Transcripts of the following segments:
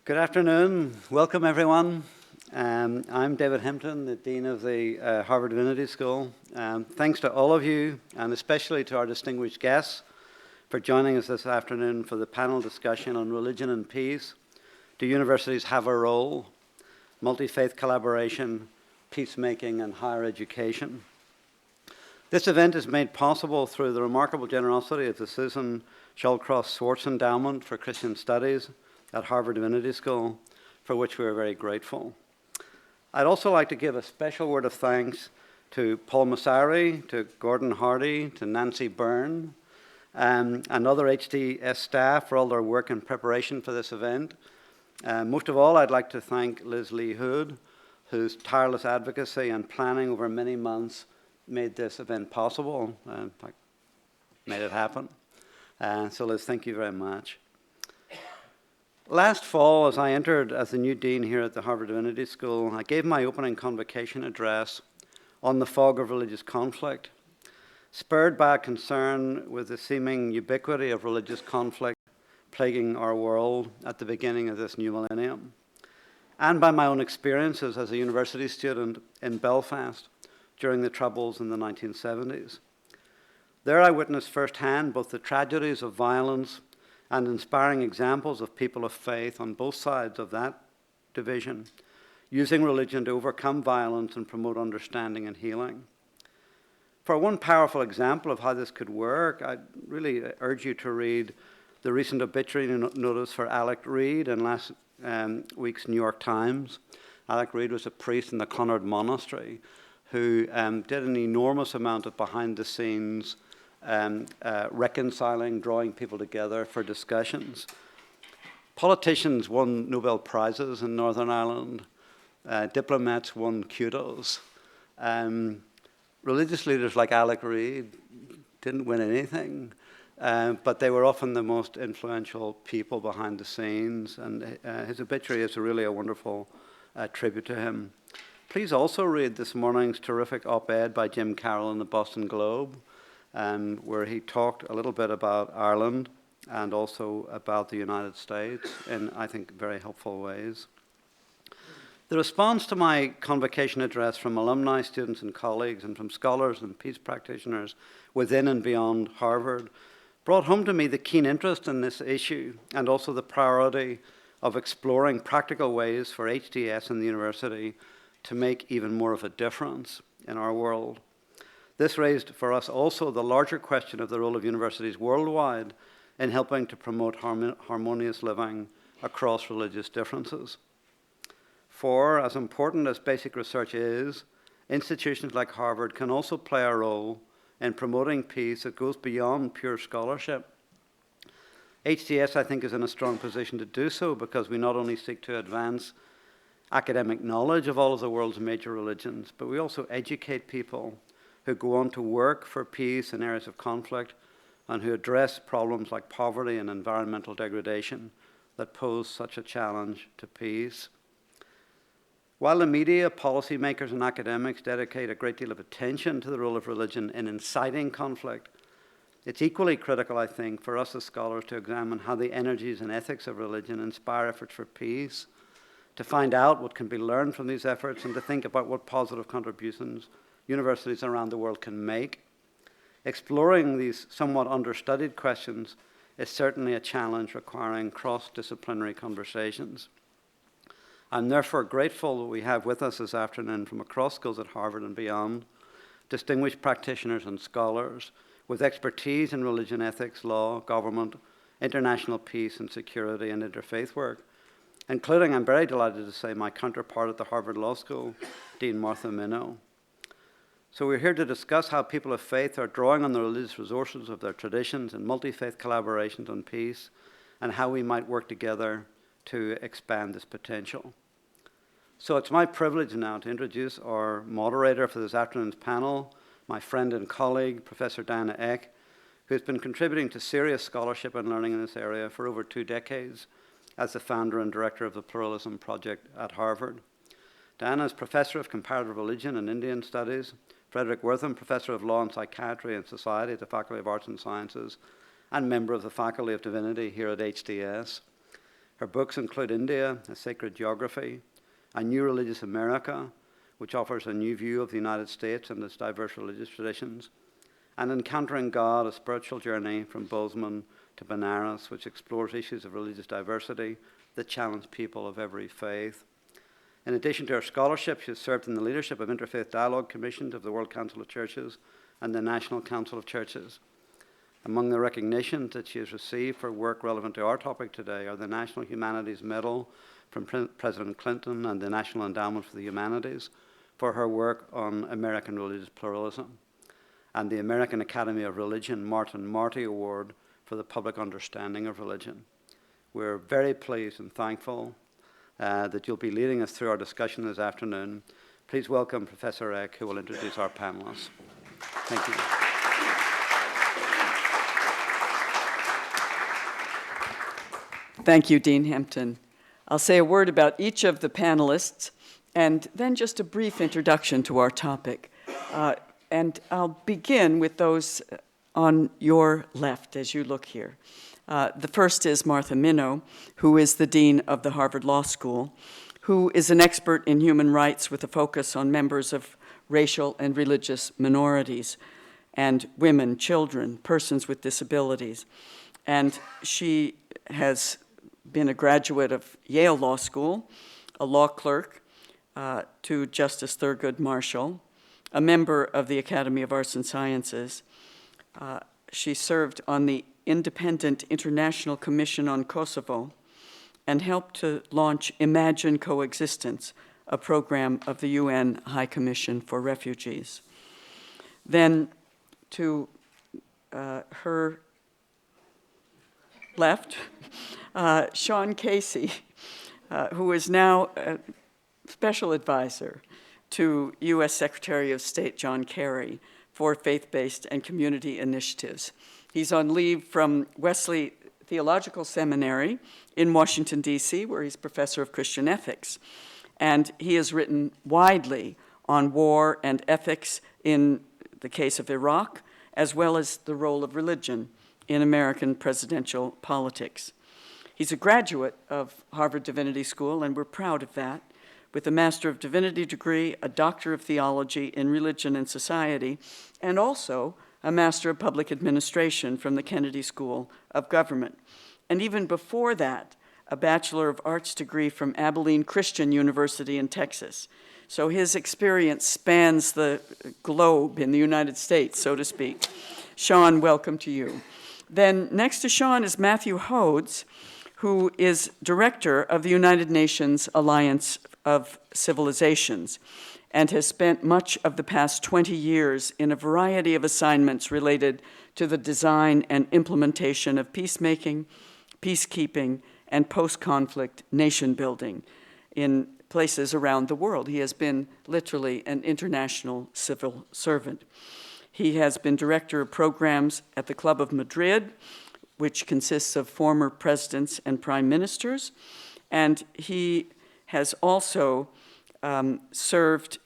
Good afternoon. Welcome, everyone. I'm David Hempton, the Dean of the Harvard Divinity School. Thanks to all of you, and especially to our distinguished guests, for joining us this afternoon for the panel discussion on religion and peace. Do universities have a role? Multi-faith collaboration, peacemaking, and higher education. This event is made possible through the remarkable generosity of the Susan Shallcross Swartz Endowment for Christian Studies at Harvard Divinity School, for which we are very grateful. I'd also like to give a special word of thanks to Paul Masari, to Gordon Hardy, to Nancy Byrne, and other HDS staff for all their work in preparation for this event. Most of all, I'd like to thank Liz Lee Hood, whose tireless advocacy and planning over many months made this event possible, made it happen. So Liz, thank you very much. Last fall, as I entered as the new dean here at the Harvard Divinity School, I gave my opening convocation address on the fog of religious conflict, spurred by a concern with the seeming ubiquity of religious conflict plaguing our world at the beginning of this new millennium, and by my own experiences as a university student in Belfast during the Troubles in the 1970s. There I witnessed firsthand both the tragedies of violence and inspiring examples of people of faith on both sides of that division, using religion to overcome violence and promote understanding and healing. For one powerful example of how this could work, I'd really urge you to read the recent obituary notice for Alec Reid in last week's New York Times. Alec Reid was a priest in the Clonard Monastery who did an enormous amount of behind-the-scenes reconciling, drawing people together for discussions. Politicians won Nobel Prizes in Northern Ireland. Diplomats won kudos. Religious leaders like Alec Reid didn't win anything, but they were often the most influential people behind the scenes, and his obituary is really a wonderful tribute to him. Please also read this morning's terrific op-ed by Jim Carroll in the Boston Globe, where he talked a little bit about Ireland and also about the United States in, I think, very helpful ways. The response to my convocation address from alumni, students, and colleagues, and from scholars and peace practitioners within and beyond Harvard brought home to me the keen interest in this issue and also the priority of exploring practical ways for HDS and the university to make even more of a difference in our world. This raised for us also the larger question of the role of universities worldwide in helping to promote harmonious living across religious differences. For, as important as basic research is, institutions like Harvard can also play a role in promoting peace that goes beyond pure scholarship. HDS, I think, is in a strong position to do so because we not only seek to advance academic knowledge of all of the world's major religions, but we also educate people who go on to work for peace in areas of conflict and who address problems like poverty and environmental degradation that pose such a challenge to peace. While the media, policymakers, and academics dedicate a great deal of attention to the role of religion in inciting conflict, it's equally critical, I think, for us as scholars to examine how the energies and ethics of religion inspire efforts for peace, to find out what can be learned from these efforts, and to think about what positive contributions universities around the world can make. Exploring these somewhat understudied questions is certainly a challenge requiring cross-disciplinary conversations. I'm therefore grateful that we have with us this afternoon from across schools at Harvard and beyond, distinguished practitioners and scholars with expertise in religion, ethics, law, government, international peace and security, and interfaith work, including, I'm very delighted to say, my counterpart at the Harvard Law School, Dean Martha Minow. So we're here to discuss how people of faith are drawing on the religious resources of their traditions and multi-faith collaborations on peace, and how we might work together to expand this potential. So it's my privilege now to introduce our moderator for this afternoon's panel, my friend and colleague, Professor Diana Eck, who's been contributing to serious scholarship and learning in this area for over 2 decades as the founder and director of the Pluralism Project at Harvard. Diana is Professor of Comparative Religion and Indian Studies, Frederick Wortham Professor of Law and Psychiatry and Society at the Faculty of Arts and Sciences, and member of the Faculty of Divinity here at HDS. Her books include India, A Sacred Geography, A New Religious America, which offers a new view of the United States and its diverse religious traditions, and Encountering God, A Spiritual Journey from Bozeman to Benares, which explores issues of religious diversity that challenge people of every faith. In addition to her scholarship, she has served in the leadership of Interfaith Dialogue Commissions of the World Council of Churches and the National Council of Churches. Among the recognitions that she has received for work relevant to our topic today are the National Humanities Medal from President Clinton and the National Endowment for the Humanities for her work on American religious pluralism, and the American Academy of Religion Martin Marty Award for the public understanding of religion. We're very pleased and thankful that you'll be leading us through our discussion this afternoon. Please welcome Professor Eck, who will introduce our panelists. Thank you. Thank you, Dean Hampton. I'll say a word about each of the panelists and then just a brief introduction to our topic. And I'll begin with those on your left as you look here. The first is Martha Minow, who is the Dean of the Harvard Law School, who is an expert in human rights with a focus on members of racial and religious minorities and women, children, persons with disabilities. And she has been a graduate of Yale Law School, a law clerk to Justice Thurgood Marshall, a member of the Academy of Arts and Sciences. She served on the Independent International Commission on Kosovo and helped to launch Imagine Coexistence, a program of the UN High Commission for Refugees. Then to her left, Shaun Casey, who is now a special advisor to U.S. Secretary of State John Kerry for faith-based and community initiatives. He's on leave from Wesley Theological Seminary in Washington, D.C., where he's professor of Christian ethics. And he has written widely on war and ethics in the case of Iraq, as well as the role of religion in American presidential politics. He's a graduate of Harvard Divinity School, and we're proud of that, with a Master of Divinity degree, a Doctor of Theology in Religion and Society, and also a Master of Public Administration from the Kennedy School of Government. And even before that, a Bachelor of Arts degree from Abilene Christian University in Texas. So his experience spans the globe in the United States, so to speak. Shaun, welcome to you. Then next to Shaun is Matthew Hodes, who is director of the United Nations Alliance of Civilizations and has spent much of the past 20 years in a variety of assignments related to the design and implementation of peacemaking, peacekeeping, and post-conflict nation building in places around the world. He has been literally an international civil servant. He has been director of programs at the Club of Madrid, which consists of former presidents and prime ministers, and he has also served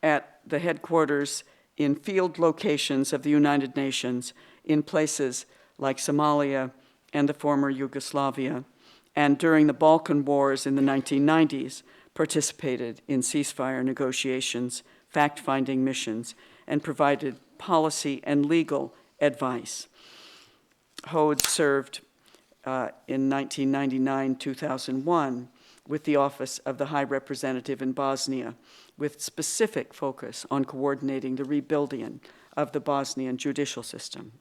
at the headquarters in field locations of the United Nations in places like Somalia and the former Yugoslavia, and during the Balkan Wars in the 1990s, participated in ceasefire negotiations, fact-finding missions, and provided policy and legal advice. Hodes served in 1999-2001 with the Office of the High Representative in Bosnia, with specific focus on coordinating the rebuilding of the Bosnian judicial system.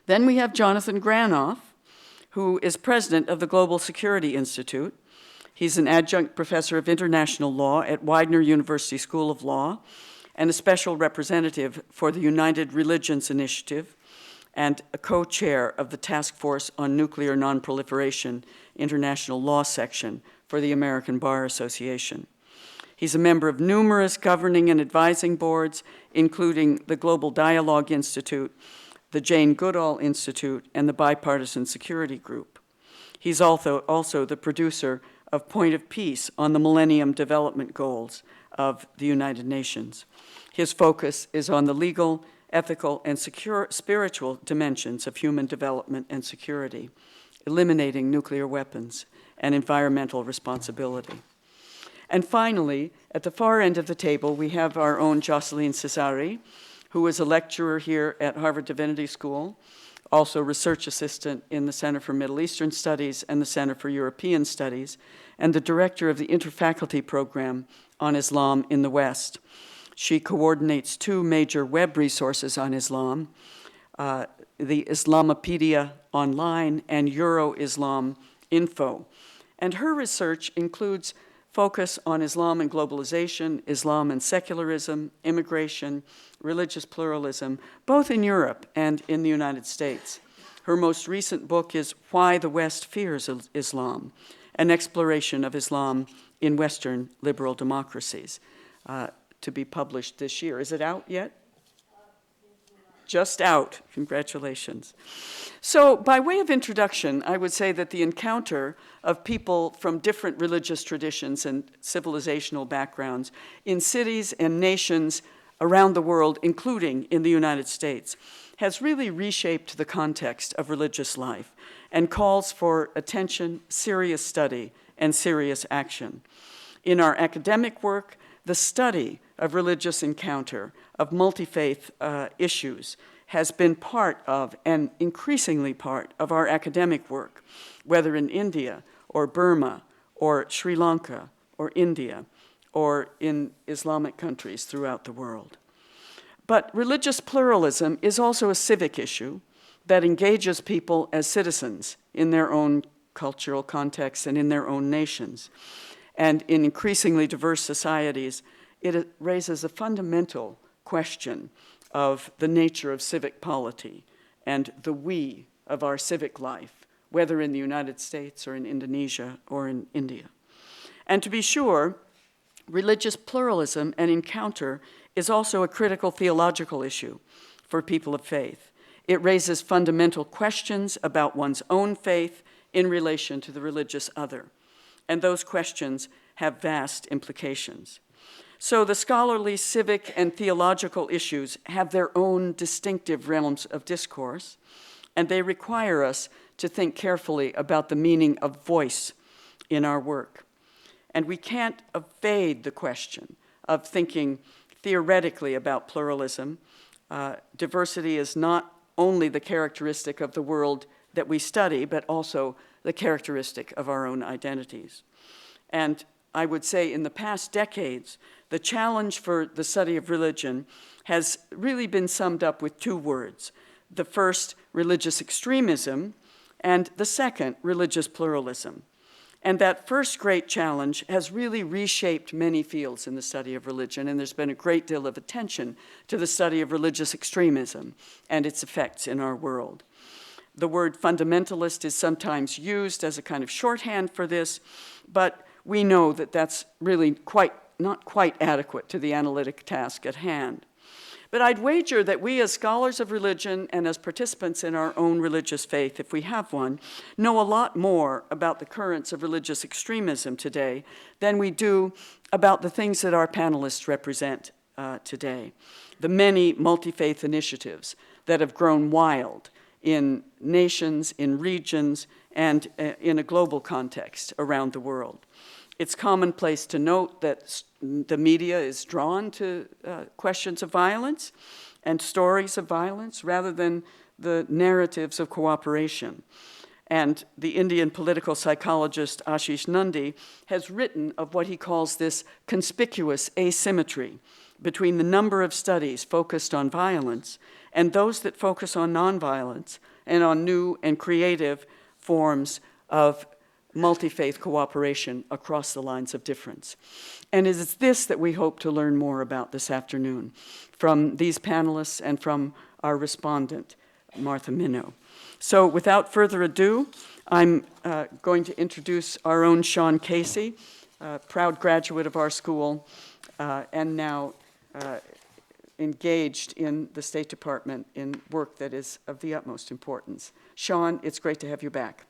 Then we have Jonathan Granoff, who is president of the Global Security Institute. He's an adjunct professor of international law at Widener University School of Law and a special representative for the United Religions Initiative and a co-chair of the Task Force on Nuclear Nonproliferation International Law Section for the American Bar Association. He's a member of numerous governing and advising boards, including the Global Dialogue Institute, the Jane Goodall Institute, and the Bipartisan Security Group. He's also the producer of Point of Peace on the Millennium Development Goals of the United Nations. His focus is on the legal, ethical, and spiritual dimensions of human development and security, eliminating nuclear weapons, and environmental responsibility. And finally, at the far end of the table, we have our own Jocelyne Cesari, who is a lecturer here at Harvard Divinity School, also research assistant in the Center for Middle Eastern Studies and the Center for European Studies, and the director of the Interfaculty Program on Islam in the West. She coordinates two major web resources on Islam, the Islamopedia Online and Euro-Islam Info. And her research includes focus on Islam and globalization, Islam and secularism, immigration, religious pluralism, both in Europe and in the United States. Her most recent book is Why the West Fears Islam, an exploration of Islam in Western liberal democracies, to be published this year. Is it out yet? Just out. Congratulations. So by way of introduction, I would say that the encounter of people from different religious traditions and civilizational backgrounds in cities and nations around the world, including in the United States, has really reshaped the context of religious life and calls for attention, serious study, and serious action. In our academic work, the study of religious encounter, of multi-faith issues, has been part of, and increasingly part of, our academic work, whether in India or Burma or Sri Lanka or India or in Islamic countries throughout the world. But religious pluralism is also a civic issue that engages people as citizens in their own cultural contexts and in their own nations. And in increasingly diverse societies, it raises a fundamental question of the nature of civic polity and the we of our civic life, whether in the United States or in Indonesia or in India. And to be sure, religious pluralism and encounter is also a critical theological issue for people of faith. It raises fundamental questions about one's own faith in relation to the religious other, and those questions have vast implications. So the scholarly, civic, and theological issues have their own distinctive realms of discourse, and they require us to think carefully about the meaning of voice in our work. And we can't evade the question of thinking theoretically about pluralism. Diversity is not only the characteristic of the world that we study, but also the characteristic of our own identities. And I would say in the past decades, the challenge for the study of religion has really been summed up with two words. The first, religious extremism, and the second, religious pluralism. And that first great challenge has really reshaped many fields in the study of religion, and there's been a great deal of attention to the study of religious extremism and its effects in our world. The word fundamentalist is sometimes used as a kind of shorthand for this, but we know that that's really not quite adequate to the analytic task at hand. But I'd wager that we as scholars of religion and as participants in our own religious faith, if we have one, know a lot more about the currents of religious extremism today than we do about the things that our panelists represent today. The many multi-faith initiatives that have grown wild in nations, in regions, and in a global context around the world. It's commonplace to note that the media is drawn to questions of violence and stories of violence rather than the narratives of cooperation. And the Indian political psychologist Ashish Nandy has written of what he calls this conspicuous asymmetry between the number of studies focused on violence and those that focus on nonviolence and on new and creative forms of multi-faith cooperation across the lines of difference. And it is this that we hope to learn more about this afternoon from these panelists and from our respondent, Martha Minow. So without further ado, I'm going to introduce our own Shaun Casey, a proud graduate of our school, and now engaged in the State Department in work that is of the utmost importance. Shaun, it's great to have you back.